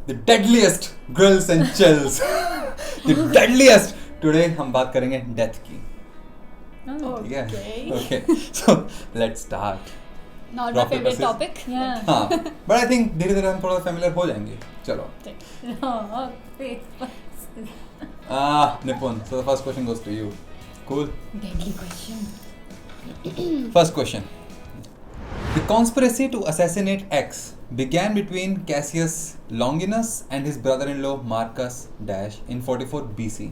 the deadliest grills and chills. The deadliest. Today हम बात करेंगे डेथ की. ठीक है? Okay. So let's start. Not my favorite topic. Yeah. हाँ. But I think धीरे धीरे हम थोड़ा familiar हो जाएंगे. चलो. Nipun. So the first question goes to you. Cool. Deadly question. First question. The conspiracy to assassinate X began between Cassius Longinus and his brother-in-law Marcus Dash in 44 BC.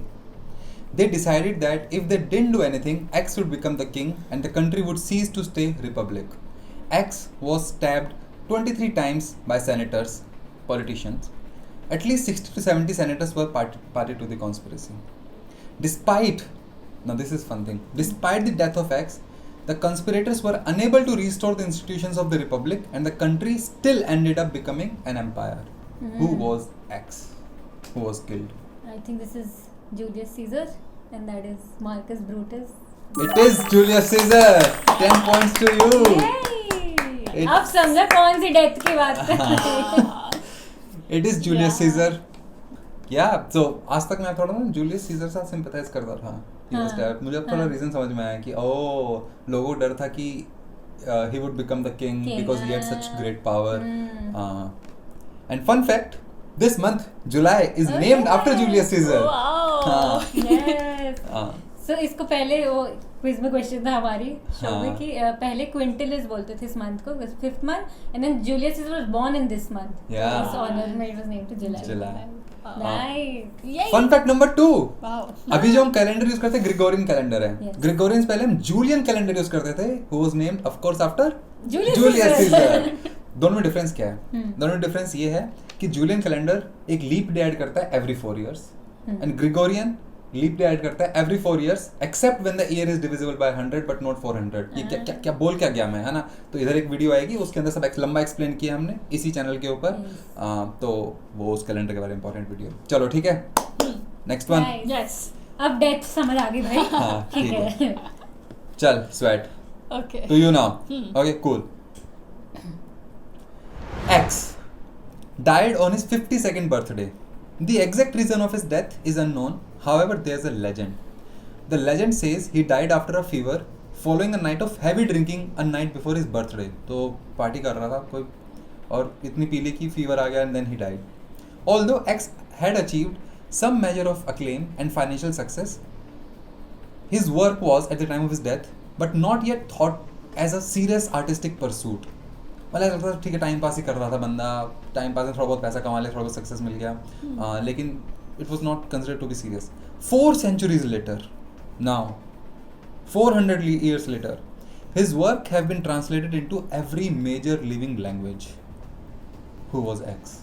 They decided that if they didn't do anything, X would become the king and the country would cease to stay republic. X was stabbed 23 times by senators, politicians. At least 60 to 70 senators were party to the conspiracy. Despite, now this is fun thing, despite the death of X, the conspirators were unable to restore the institutions of the republic and the country still ended up becoming an empire. Who was X? Who was killed? I think this is Julius Caesar and that is Marcus Brutus. It is Julius Caesar. 10 points to you. Yay! अब समझा कौन सी death की बात कर रहे हैं. It is Julius Caesar. Yeah, so आज तक मैं थोड़ा ना जूलियस सीजर से सिंपैथाइज करता था. मुझे अब थोड़ा रीजन समझ में आया कि लोगों को डर था कि he would become the king because he had such great power. And fun fact, this month July is named after Julius Caesar. Wow. Yes. So इसको पहले वो क्विज में क्वेश्चन था हमारी शो में कि पहले क्विंटिलिस बोलते थे इस मंथ को, fifth month, and then Julius Caesar was born in this month. इस ऑनर में it was named to July. Nice. Fun fact number 2. Wow. अभी जो हम कैलेंडर यूज करते हैं ग्रिगोरियन कैलेंडर है. Yes. ग्रिगोरियन पहले हम जूलियन कैलेंडर यूज करते थे, who was named of course after Julius Caesar. दोनों में डिफरेंस क्या है? दोनों में डिफरेंस ये है कि जूलियन कैलेंडर एक लीप डे ऐड करता है every 4 years and Gregorian leap day add करता है every 4 years except when the year is divisible by 100 but not 400. ये क्या बोल क्या गया मैं, है ना? तो इधर एक वीडियो आएगी, उसके अंदर सब लंबा एक्सप्लेन किया हमने इसी चैनल के ऊपर. तो वो उस कैलेंडर के बारे में इंपॉर्टेंट वीडियो. चलो ठीक है, नेक्स्ट वन. Yes. अब डेथ समझ आ गई भाई. हाँ, ठीक है. चल sweat Okay. to you now. Okay, cool. X died on his 52nd birthday. The exact reason of his death is unknown. However, there's a legend. The legend says he died after a fever following a night of heavy drinking a night before his birthday. तो party कर रहा था कोई और इतनी P ली कि fever आ गया and then he died. Although X had achieved some measure of acclaim and financial success, his work was at the time of his death but not yet thought as a serious artistic pursuit. मतलब लगता था ठीक है time pass ही कर रहा था बंदा, time pass में थोड़ा बहुत पैसा कमा लिया, थोड़ा बहुत सक्सेस मिल गया, लेकिन it was not considered to be serious. 4 centuries later, now 400 years later, his work have been translated into every major living language. Who was X?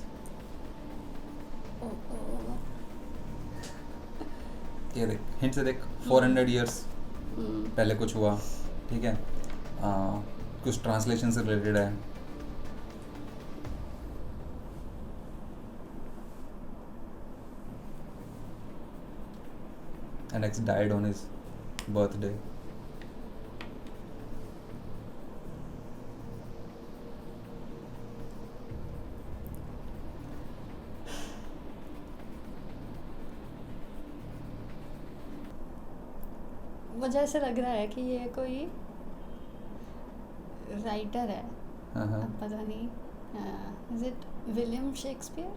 ये देख, हिंट से देख. 400 years पहले कुछ हुआ, ठीक है, कुछ ट्रांसलेशन से रिलेटेड है. And X died on his birthday. मुझे ऐसा लग रहा है कि ये कोई राइटर है. अब पता नहीं. Is it William Shakespeare?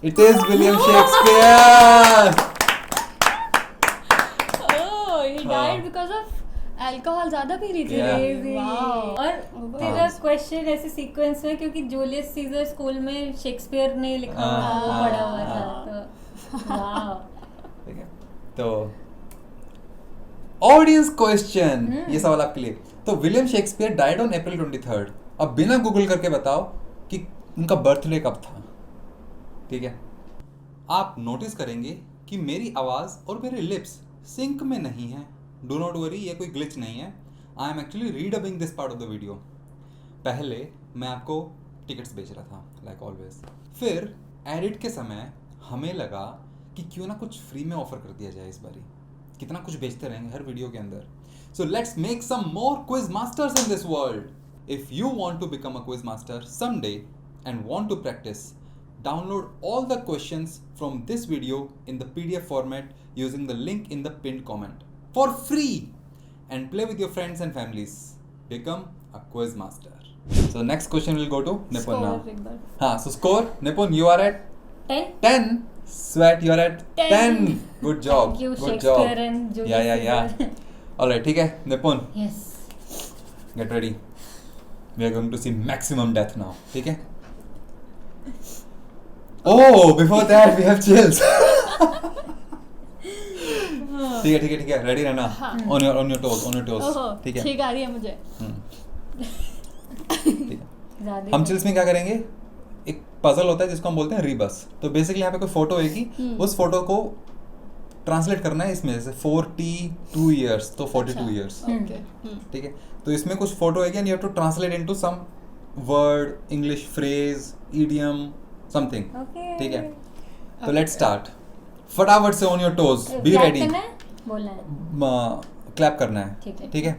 It is William Shakespeare. Oh, he died because of alcohol. ज़्यादा पी रही थी. Yeah. Wow. और तेरा क्वेश्चन ऐसे सीक्वेंस में क्योंकि जूलियस सीजर स्कूल में शेक्सपियर ने लिखा हुआ वो पढ़ा हुआ था तो वाओ. ठीक है, तो ऑडियंस क्वेश्चन, ये सवाल आपके लिए. तो William Shakespeare died on April 23rd. अब बिना गूगल करके बताओ कि उनका बर्थडे कब था. ठीक है, आप नोटिस करेंगे कि मेरी आवाज़ और मेरे लिप्स सिंक में नहीं है. डू नॉट वरी, ये कोई ग्लिच नहीं है. I am actually redubbing this part of the video. पहले मैं आपको टिकट्स बेच रहा था लाइक ऑलवेज. फिर एडिट के समय हमें लगा कि क्यों ना कुछ फ्री में ऑफर कर दिया जाए इस बारी. कितना कुछ बेचते रहेंगे हर वीडियो के अंदर. So let's make some more quiz masters in this world. If you want to become a quiz master someday, and want to practice, download all the questions from this video in the PDF format using the link in the pinned comment for free and play with your friends and families. Become a quiz master. So next question will go to Nipun Score now. एक बार. So score, Nipun, you are at 10. 10. Sweat, you are at 10. Good job. Thank you, Good Shakespeare job. and Julius Yeah. Caesar. Alright, ठीक है, Nipun, Yes. get ready. We are going to see maximum death now. ठीक है? Oh, before that we have chills. ठीक है. Ready रहना. हाँ. On your toes. ओहो, ठीक है? ठीक आ रही है मुझे. ठीक है. ज़्यादा हम ही- चिल्स में क्या करेंगे? एक पजल होता है जिसको हम बोलते हैं रिबस. तो बेसिकली यहाँ पे कोई फोटो होगी, उस फोटो को ट्रांसलेट करना है इसमें, जैसे 42 years तो 42 years. Okay. ठीक है, तो इसमें कुछ फोटो है and you have to translate into some word, English phrase, idiom, something. Okay. ठीक है, तो लेट्स स्टार्ट. फटाफट से on your toes, be Clap ready. करना है? बोलना है. क्लैप करना है. ठीक है. ठीक है,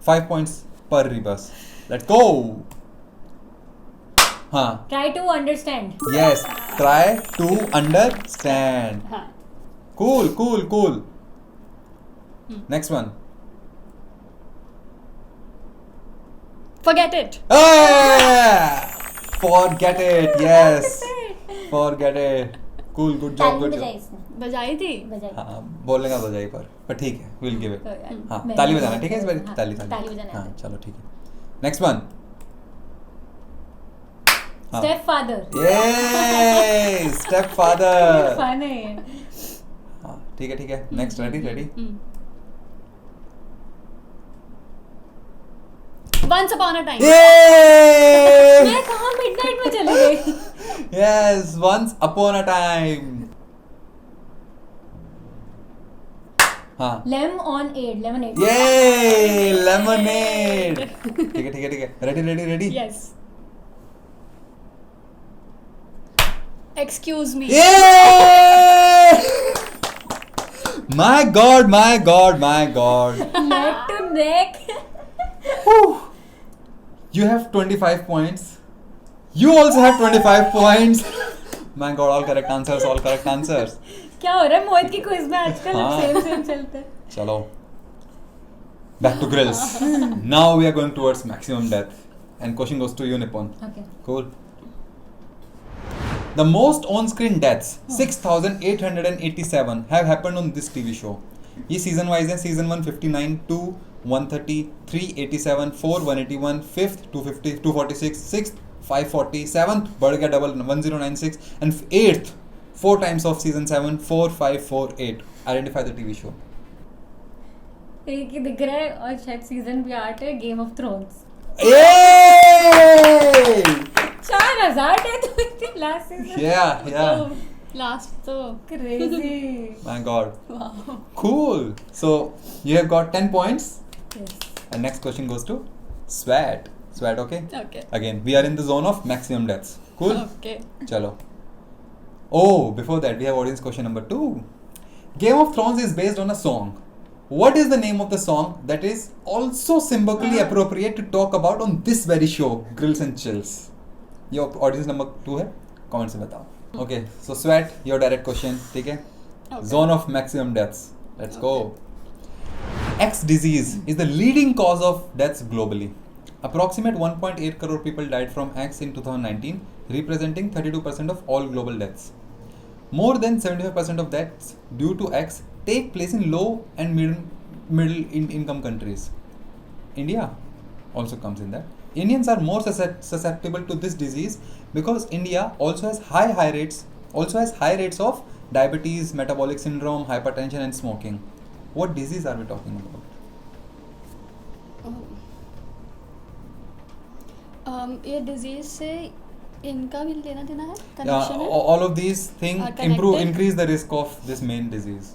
5 points पर रिबस. Let's go. हाँ, Try to understand. Yes, try to understand. हाँ. Cool. Next one. Forget it. Forget it. Yes. Forget it. Cool. Good job. ताली Good बजाई job. इसने. बजाई थी. बजाई. हाँ, बोलने का बजाई पर ठीक है. We'll give it. हाँ, मैंने ताली बजाना. ठीक है, इस बार हाँ, ताली. ताली बजाना हाँ, है. चलो ठीक है. Next one. हाँ. Stepfather. Yay! Stepfather. Fun है ये. हाँ, ठीक है. Next, ready. Once upon a time. Yay! मैं कहाँ midnight में चले गई? Yes, once upon a time. हाँ. Lemonade. Yay! Lemonade. ठीक है. Ready. Yes. Excuse me. Yay! My God. Neck to neck. Whew. You have 25 points. You also have 25 points. My God, all correct answers. क्या हो रहा है मोहित की quiz में आजकल? हाँ. सेम चलते हैं. Chalo. Back to grills. Now we are going towards maximum death. And question goes to you, Nipun. Okay. Cool. The most on-screen deaths, 6,887, have happened on this TV show. ये season wise है. Season 1 59, 2 130, 3 87, 4 181, 5th 250, 246, 6th 540, 7th बढ़ गया double 1096, and 8th 4 times of season 7 4 5 4 8. Identify the TV show. एक ही दिख रहा है और शायद सीजन भी 8 है. Game of thrones. Yay! 4000 है तो इतनी लास्ट सीजन. Yeah. Last तो. Crazy. My God. Wow. Cool. So you have got 10 points. Yes. And next question goes to Swat. Okay? Okay. Again, we are in the zone of maximum deaths. Cool? Okay. Chalo. Oh, before that, we have audience question number 2. Game of Thrones is based on a song. What is the name of the song that is also symbolically appropriate to talk about on this very show, Grills and Chills? Your audience number 2 है? Comment से बताओ. Okay, so Swat, your direct question. ठीक है? Okay. Zone of maximum deaths. Let's go. X disease is the leading cause of deaths globally. Approximate 1.8 crore people died from X in 2019, representing 32% of all global deaths. More than 75% of deaths due to X take place in low and middle income countries. India also comes in that. Indians are more susceptible to this disease because India also has high rates of diabetes, metabolic syndrome, hypertension and smoking. What disease are we talking about? ये disease से इनका भी लेना देना है? Connection है? All of these things Are connected? increase the risk of this main disease.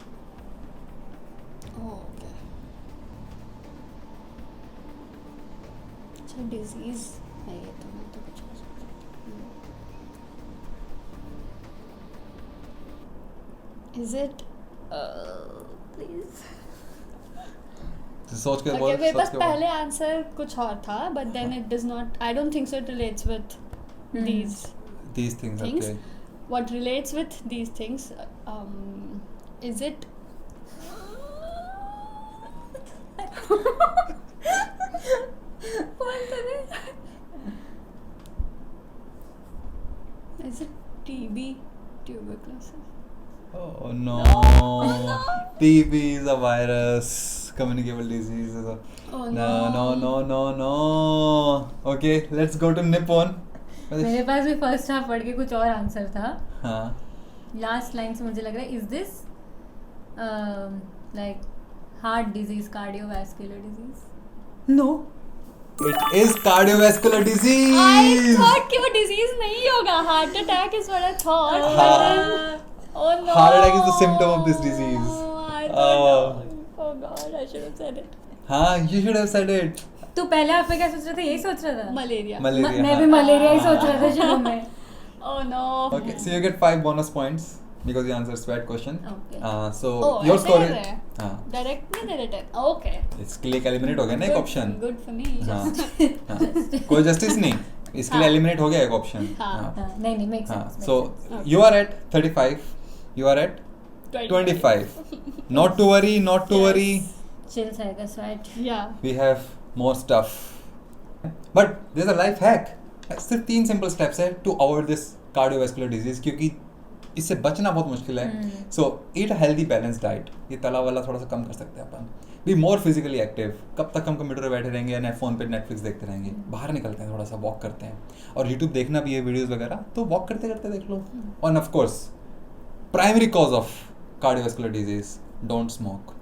Oh, okay. अच्छा disease है ये तो मैं तो कुछ और सोच रही थी. Is it please? सोच के Okay, बोल. मेरे पास पहले आंसर कुछ और था, but then it does not. I don't think so. It relates with these These things. things. Okay. What relates with these things? Is it? Is it TB? Tuberculosis. Oh no. TB is a virus. Communicable disease. Is a... Oh No. Okay, let's go to Nippon. मेरे पास भी first half पढ़ के कुछ और answer था. हाँ. Last line से मुझे लग रहा है is this like heart disease, cardiovascular disease. No. It is cardiovascular disease. I thought कि वो disease नहीं होगा. Heart attack is what I thought. Oh no. Heart attack is the symptom of this disease. I thought. Oh god, I should have said it. हाँ, you should have said it. तू पहले half में क्या सोच रहा था? यही सोच रहा था. Malaria. Malaria. मैं भी मलेरिया ही सोच रहा था शुरू में. Oh no. Okay, so you get 5 bonus points because you answered sweat question. Okay. So Oh, your ऐसे score है is. रे? हाँ. Direct नहीं दे रहे. Okay. इसके लिए eliminate हो गया ना एक option. Good for me. हाँ. कोई justice नहीं. इसके लिए हाँ. eliminate हो गया एक option. हाँ. हाँ, नहीं मेक हाँ. Sense. So you are at 35. You are at 25. Not to worry. Not to Yes. worry. Chill जाएगा sweat. Yeah. We have more stuff. But there's a life hack. सिर्फ 3 simple steps है to avoid this cardiovascular disease क्योंकि इससे बचना बहुत मुश्किल है. So eat a healthy balanced diet. ये तला वाला थोड़ा सा कम कर सकते हैं अपन. Be more physically active. कब तक हम कंप्यूटर पे बैठे रहेंगे या फोन पे नेटफ्लिक्स देखते रहेंगे. बाहर निकलते हैं, थोड़ा सा वॉक करते हैं. और यूट्यूब देखना भी है वीडियोस वगैरह तो वॉक करते करते देख लो. और of course primary cause of cardiovascular disease don't smoke.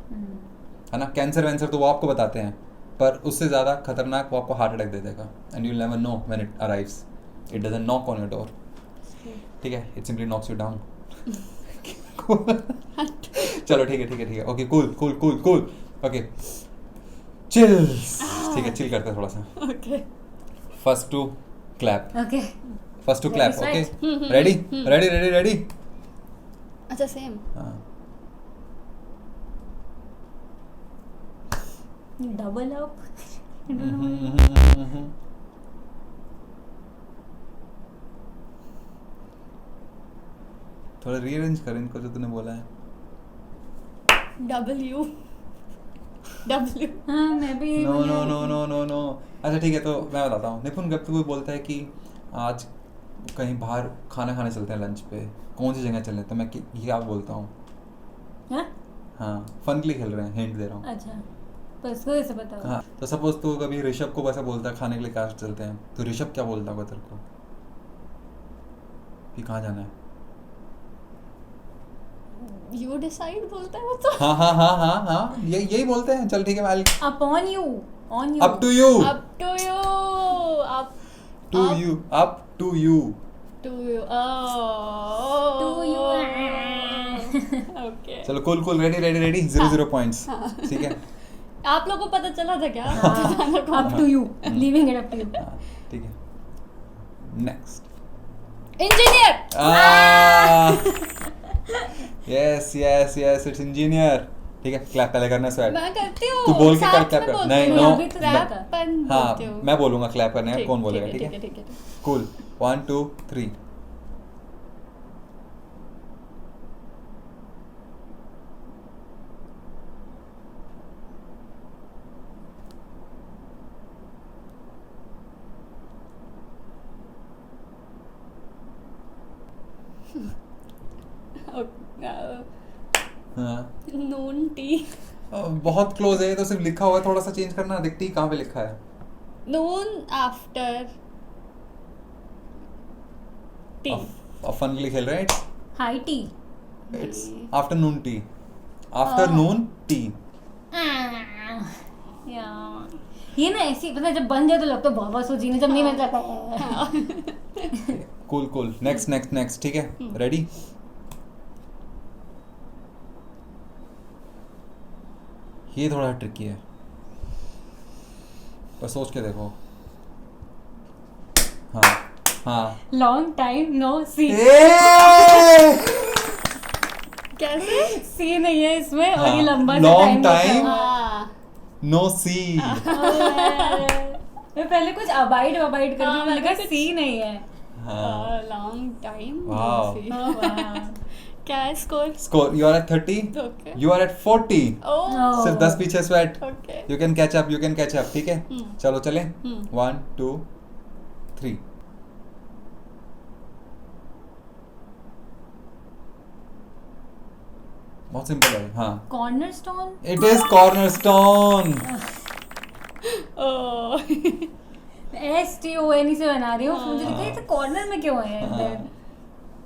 है ना. कैंसर वैंसर तो वो आपको बताते हैं पर उससे ज़्यादा खतरनाक वो आपको हार्ट अटैक दे देगा. And you will never know when it arrives. It doesn't knock on your door. ठीक है. It simply knocks you down. चलो ठीक है. Okay cool. Okay chills. ठीक है. चिल करते हैं थोड़ा सा. Okay. First to clap. Okay. First to clap. Ready, okay. Ready. अच्छा same. हाँ. Double up. थोड़ा रीअरेंज कर इनको जो तूने बोला है. W. हाँ मैं भी. नो. अच्छा ठीक है. तो मैं बताता हूँ. निपुण कब कोई बोलता है कि आज कहीं बाहर खाना खाने चलते हैं लंच पे, कौन सी जगह चले, तो मैं क्या बोलता हूँ. हाँ फन के लिए खेल रहे हैं. हिंट दे रहा हूँ. अच्छा तो इसको कैसे बताओ. हाँ तो सपोज तू कभी ऋषभ को वैसा बोलता है खाने के लिए कहाँ चलते हैं, तो ऋषभ क्या बोलता होगा तेरे को कि कहाँ जाना है. You decide बोलता है वो तो. हाँ यही बोलते हैं. चल ठीक है. Upon you. On you. Up to you. Up to you. Up to you. Oh. To you. Okay. चलो कूल. रेडी. 0 पॉइंट्स. ठीक है. आप लोगों को पता चला था क्या? Up to you. Leaving it up to you. ठीक है. Next. Engineer. Yes it's engineer. ठीक है. क्लैप पहले करना स्वेट. मैं करती हूँ. तू बोल के साथ क्लैप में कर. बोलती नहीं हूँ. नो. अभी तो Rap था. पन हाँ बोलती हूँ. मैं बोलूंगा क्लैप करने का. ठीक, कौन बोलेगा. ठीक ठीक है. है. कूल. 1 2 3. हाँ नून टी. बहुत क्लोज है. तो सिर्फ लिखा हुआ है. थोड़ा सा चेंज करना. दिखती कहाँ पे लिखा है. नून आफ्टर टी. फन के लिए खेल रहे हैं. High tea. It's afternoon T. Afternoon T. यार ये ना ऐसी पता है, जब बन जाए तो लगता है बहुत सोची नहीं, जब नहीं मिल जाता है. कूल. नेक्स्ट. ठीक है. रेडी. ये थोड़ा ट्रिकी है पर सोच के देखो. हाँ लॉन्ग टाइम नो सी. कैसे? सी नहीं है इसमें. और ये लंबा सा Long टाइम. हाँ. नो सी. मैं पहले कुछ अबाइड कर रही हूँ. मैंने कहा सी नहीं है. हाँ. Long time. Wow. We'll see. Oh, wow. क्या है score? Score, you are at 30. Okay. You are at 40. Oh. सिर्फ 10 पीछे sweat. Okay. You can catch up, ठीक है? चलो चलें. 1, 2, 3. बहुत सिंपल है. हाँ. Cornerstone? It is cornerstone. Oh. STONE से बना रही हूँ. मुझे लगा ये तो कॉर्नर में क्यों है? हाँ.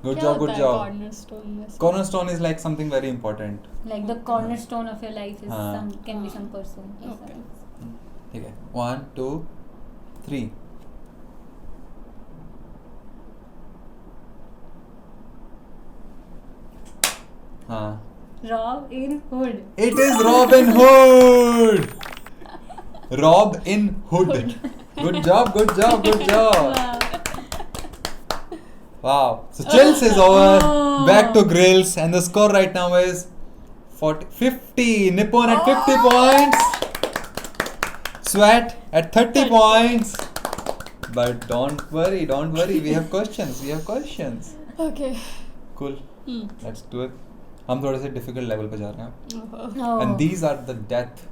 Good क्या job, good होता है job. cornerstone में से? Cornerstone is like something very important. Like the cornerstone of your life is हाँ. can be some person. Okay. ठीक है. 1, 2, 3. हाँ. Robin Hood. It is Robin Hood. Robin Hood. Good job, good job, good job. Wow. So Chills is over. Oh. Back to Grills, and the score right now is 50. Nippon at 50 points. Sweat at 30 points. But don't worry. We have questions. Okay. Cool. Let's do it. हम थोड़े से difficult level पे जा रहे हैं. Oh. And these are the death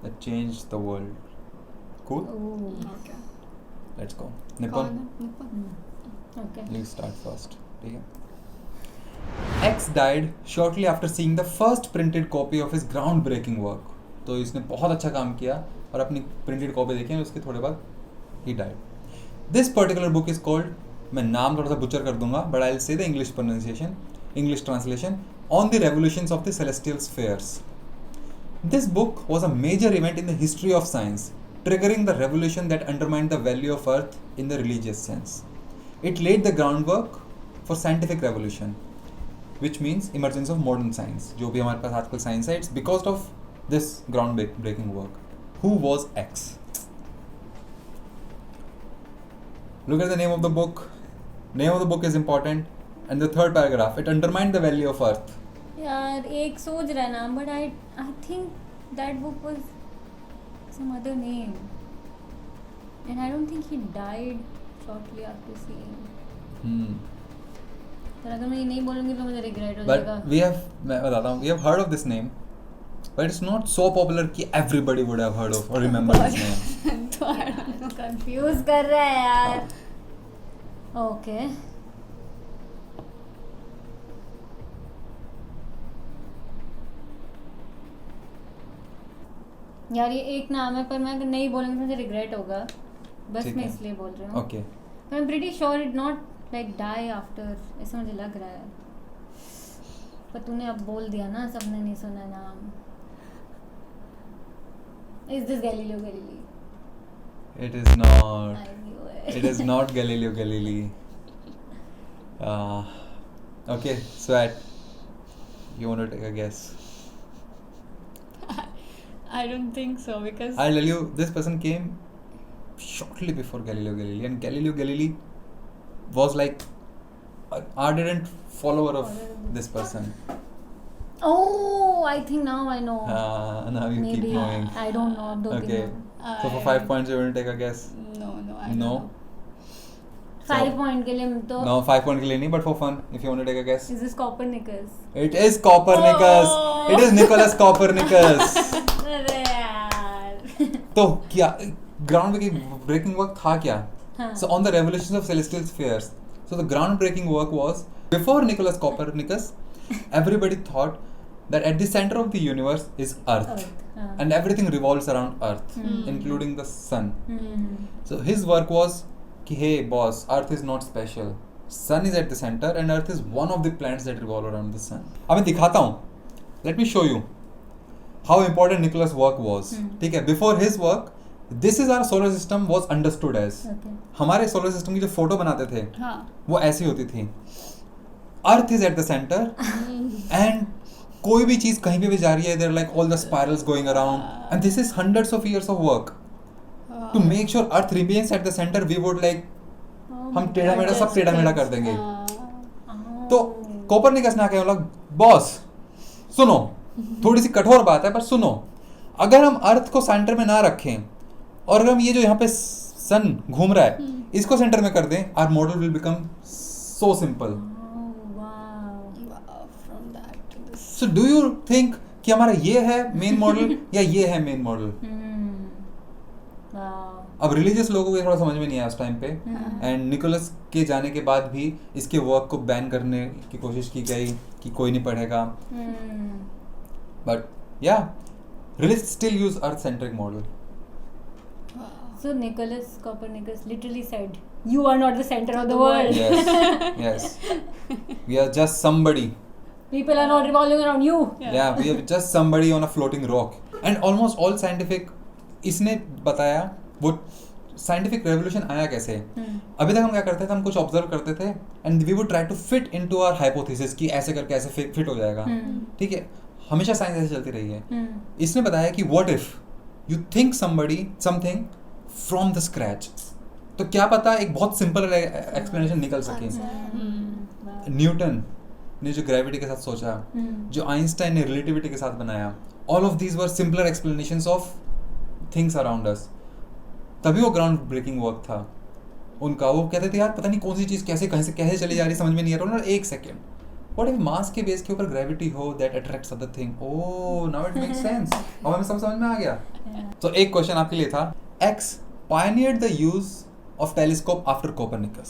that changed the world. Cool? Ooh. Okay. Let's go. Nippon, Nippon. Okay. you start first. ठीक है. X died shortly after seeing the first printed copy of his groundbreaking work. तो इसने बहुत अच्छा काम किया और अपनी printed copy देखी और उसके थोड़े बाद he died. This particular book is called, मैं नाम थोड़ा सा butcher कर दूंगा, but I'll say the English translation, On the Revolutions of the Celestial Spheres. This book was a major event in the history of science, triggering the revolution that undermined the value of Earth in the religious sense. It laid the groundwork for scientific revolution, which means emergence of modern science. जो भी हमारे पास आजकल science है, it's because of this groundbreaking work. Who was X? Look at the name of the book. Name of the book is important. And the third paragraph, it undermined the value of Earth. यार एक सोच रहा नाम, but I think that book was some other name, and I don't think he died shortly after seeing. पर अगर मैं ये नहीं बोलूँगी तो मुझे regret हो But जाएगा. मैं बताता हूँ, we have heard of this name, but it's not so popular कि everybody would have heard of or remember this name. तो I don't know. Confuse कर रहा है यार. Okay. यार ये एक नाम है, पर मैं अगर नहीं बोलूँगी तो मुझे रिग्रेट होगा, बस ठीक मैं है. इसलिए बोल रही हूँ. Okay. I am pretty sure it not like die after, ऐसा मुझे लग रहा है, पर तूने अब बोल दिया ना, सबने नहीं सुना नाम. Is this Galileo Galilei? It is not. I knew it. It is not Galileo Galilei. Okay, Swat, you want to take a guess? I don't think so because I'll tell you, this person came shortly before Galileo Galilei, and Galileo Galilei was like an ardent follower of this person. Oh, I think now I know. Now you Maybe keep knowing. I don't know. दो Okay. तीन So for 5 points, you want to take a guess? no, I don't No. know. 5 point के लिए तो. No, 5 point के लिए नहीं, but for fun, if you want to take a guess. Is this Copernicus? It is Copernicus. Oh. It is Nicholas Copernicus. अरे यार. तो क्या ground breaking work था क्या? हाँ. So on the revolutions of celestial spheres. So the groundbreaking work was before Nicholas Copernicus, everybody thought that at the center of the universe is Earth, हाँ. and everything revolves around Earth, including the sun. So his work was कि hey boss, Earth is not special. Sun is at the center and Earth is one of the planets that revolve around the sun. अब मैं दिखाता हूँ. Let me show you how important Nicholas' work was. ठीक है. Before his work, this is our solar system was understood as. Okay. हमारे solar system की जो photo बनाते थे, हाँ. वो ऐसी होती थी. Earth is at the center and कोई भी चीज कहीं पे भी जा रही है, there are like all the spirals going around, and this is hundreds of years of work. To make sure Earth remains at the center, we would like हम टेढ़ा मेढ़ा सब टेढ़ा मेढ़ा कर देंगे. तो कोपरनिकस ने आके बोला, बॉस सुनो, थोड़ी सी कठोर बात है पर सुनो, अगर हम अर्थ को सेंटर में ना रखें और अगर हम ये जो यहाँ पे सन घूम रहा है इसको सेंटर में कर दें, our model will become so simple. From that to this. So do you think कि हमारा ये है मेन मॉडल या ये है मेन मॉडल? अब रिलीजियस लोगों को ये थोड़ा समझ में नहीं आया उस टाइम पे, एंड निकोलस के जाने के बाद भी इसके वर्क को बैन करने की कोशिश की गई कि कोई नहीं पढ़ेगा. बट या release still use earth centric model. So Nicholas Copernicus literally said, "You are not the center of the world. Yes. We are just somebody. People are not revolving around you." Yeah, we are just somebody on a floating rock. And almost all scientific, इसने बताया वो scientific revolution आया कैसे. अभी तक हम क्या करते थे, हम कुछ ऑब्जर्व करते थे and we would try to fit into our hypothesis कि ऐसे करके ऐसे फिट हो जाएगा. ठीक है, हमेशा साइंस ऐसे चलती रही है. इसने बताया कि what if you think something from the scratch, तो क्या पता एक बहुत सिंपल एक्सप्लेनेशन निकल सके. न्यूटन ने जो ग्रेविटी के साथ सोचा, जो आइंस्टाइन ने रिलेटिविटी के साथ बनाया, all of these were simpler explanations of things around us. तभी वो ग्राउंड ब्रेकिंग वर्क था उनका. वो कहते थे यार पता नहीं कौन सी चीज़ कैसे चली जा रही, समझ में नहीं आ रहा. एक सेकेंड, व्हाट इफ मास के बेस के ऊपर ग्रेविटी हो that attracts other thing. Oh, now it makes sense. अब हमें सब समझ में आ गया. तो एक क्वेश्चन आपके लिए था. X pioneered the use of telescope after Copernicus.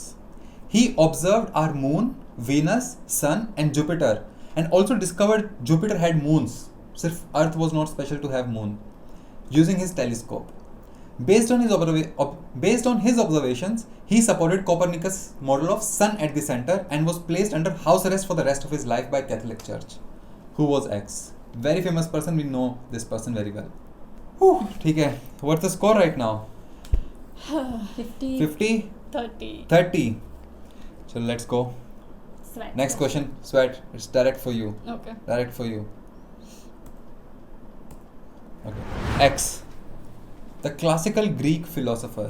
He observed our moon, Venus, sun and Jupiter, and also discovered Jupiter had moons. Sirf Earth was not special to have moon. Using his telescope. Based on his observations, he supported Copernicus' model of sun at the center and was placed under house arrest for the rest of his life by Catholic Church. Who was X? Very famous person. We know this person very well. ठीक है. What's the score right now? 50? 30. So let's go. Sweat. Next question. Sweat. It's direct for you. Okay. Direct for you. Okay. X. The classical Greek philosopher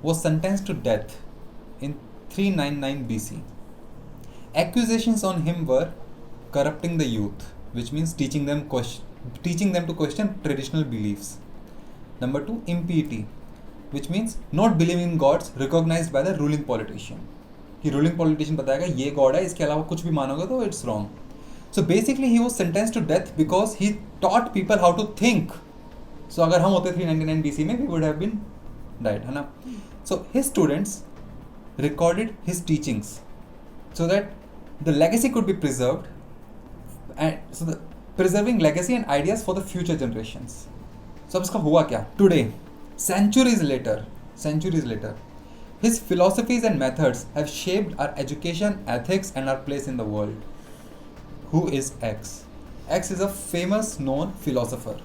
was sentenced to death in 399 BC. Accusations on him were corrupting the youth, which means teaching them to question traditional beliefs. Number 2, impiety, which means not believing in gods recognized by the ruling politician. कि ruling politician बताएगा ये god है, इसके अलावा कुछ भी मानोगे तो it's wrong. So basically he was sentenced to death because he taught people how to think. So अगर हम होते 399 BC में, we would have been died, है ना? So his students recorded his teachings so that the legacy could be preserved, and so the preserving legacy and ideas for the future generations. So अब इसका हुआ क्या? Today, centuries later, his philosophies and methods have shaped our education, ethics, and our place in the world. Who is X? X is a famous known philosopher.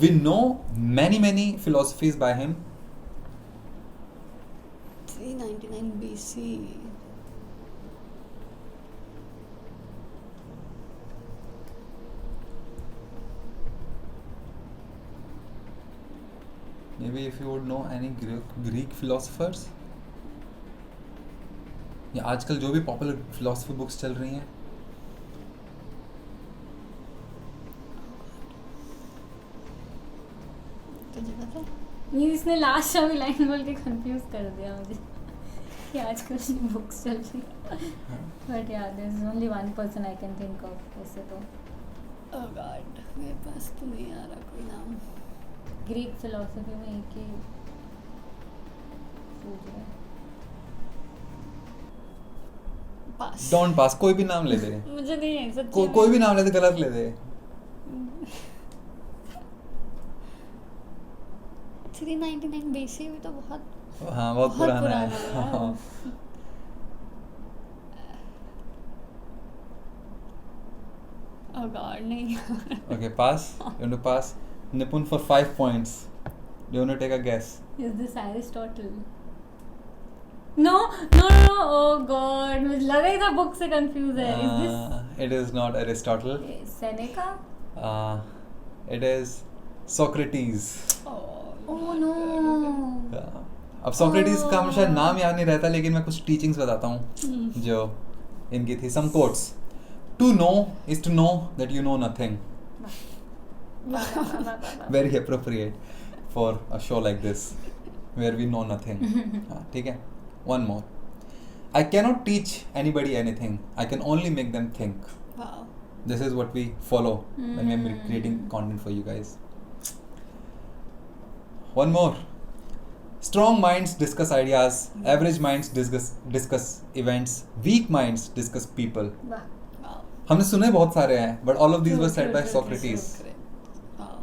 We know many philosophies by him. 399 BC. Maybe if you would know any Greek philosophers. या आजकल जो भी popular philosophy books चल रही हैं. तुझे पता है? ये इसने लास्ट वाली लाइन बोल के कंफ्यूज कर दिया मुझे कि आजकल की बुक्स चल रही है. But yeah there is only one person I can think of. वैसे तो Oh God, मेरे पास तो नहीं आ रहा कोई नाम. ग्रीक फिलोसफी में एक ही सोच रहा है. पास. Don't pass. कोई भी नाम ले दे. मुझे नहीं है सच्ची. कोई भी नाम ले दे, गलत ले दे. 399 BC भी तो बहुत. हाँ, बहुत पुराना है. यार. हाँ. Oh God, नहीं. Okay, pass. You want to pass? Nipun for 5 points. Do you want to take a guess? Is this Aristotle? No. Oh God, मुझे लगा ही था बुक से कंफ्यूज है. Is this It is not Aristotle. Seneca? It is Socrates. Oh no. अब Socrates का मुझे शायद नाम याद नहीं रहता, लेकिन मैं कुछ टीचिंग्स बताता हूँ जो इनकी थी. Some quotes. To know is to know that you know nothing. Very appropriate for a show like this. where we know nothing. हाँ, ठीक है. One more. I cannot teach anybody anything. I can only make them think. Wow. This is what we follow when we are creating content for you guys. One more. Strong minds discuss ideas. Average minds discuss events. Weak minds discuss people. Wow. Wow. हमने सुने बहुत सारे हैं, but all of these were said by True. Socrates. So great. Wow.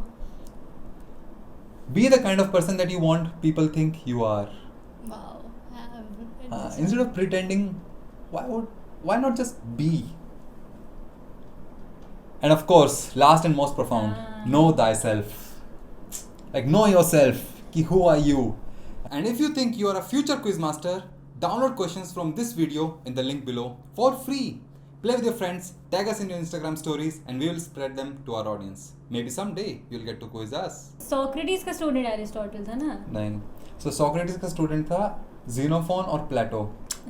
Be the kind of person that you want people think you are. Wow. Instead of pretending, why not just be? And of course, last and most profound, know thyself. Like, know yourself. Ki who are you? And if you think you are a future quizmaster, download questions from this video in the link below for free. Play with your friends, tag us in your Instagram stories, and we will spread them to our audience. Maybe someday you'll get to quiz us. Socrates का student Aristotle था ना? नहीं. So Socrates का student था Xenophon और प्लेटो.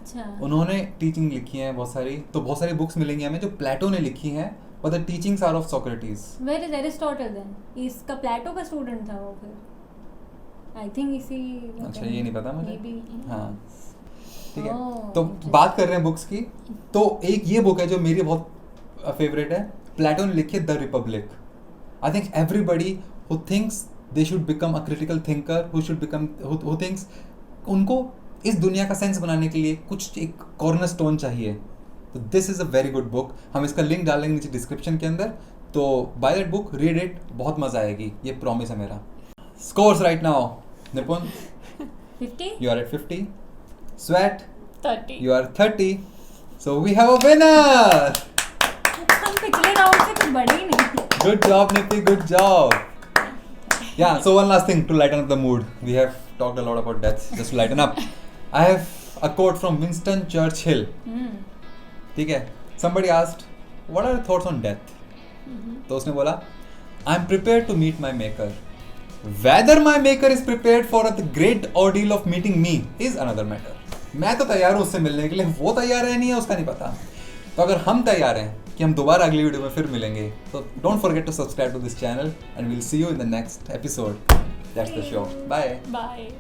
अच्छा. उन्होंने teaching लिखी है बहुत सारी, तो बहुत सारी बुक्स मिलेंगी हमें जो प्लेटो ने लिखी हैं, but the teachings are of Socrates. Where is Aristotle then? इसका प्लेटो का स्टूडेंट था वो फिर. I think इसी. अच्छा, ये नहीं पता मुझे. Maybe. हाँ, ठीक है. Oh, तो interesting. बात कर रहे हैं बुक्स की. तो एक ये बुक है जो मेरी बहुत फेवरेट है. प्लेटो ने लिखी है the Republic. I think everybody who thinks they should become a critical thinker, who thinks उनको इस दुनिया का सेंस बनाने के लिए कुछ एक कॉर्नरस्टोन चाहिए. तो this is a very good book. हम इसका लिंक डालेंगे नीचे डिस्क्रिप्शन के अंदर. तो by that book, read it, बहुत मजा आएगी, ये प्रॉमिस है मेरा. Scores right now. Nipun, 50? you are at 50. Sweat, 30. you are 30. So we have a winner. हम पिछले राउंड से कुछ बड़े ही नहीं. Good job, Nipi. Good job. Yeah. So one last thing to lighten up the mood. We have talked a lot about death. Just to lighten up, I have a quote from Winston Churchill. ठीक है. Somebody asked, "What are your thoughts on death?" तो उसने बोला, "I am prepared to meet my maker. Whether my maker is prepared for the great ordeal of meeting me is another matter." मैं तो तैयार हूँ उससे मिलने के लिए, वो तैयार है नहीं है उसका नहीं पता. तो अगर हम तैयार हैं कि हम दोबारा अगली वीडियो में फिर मिलेंगे, तो don't forget to subscribe to this channel and we'll see you in the next episode. That's the show. Bye. Bye.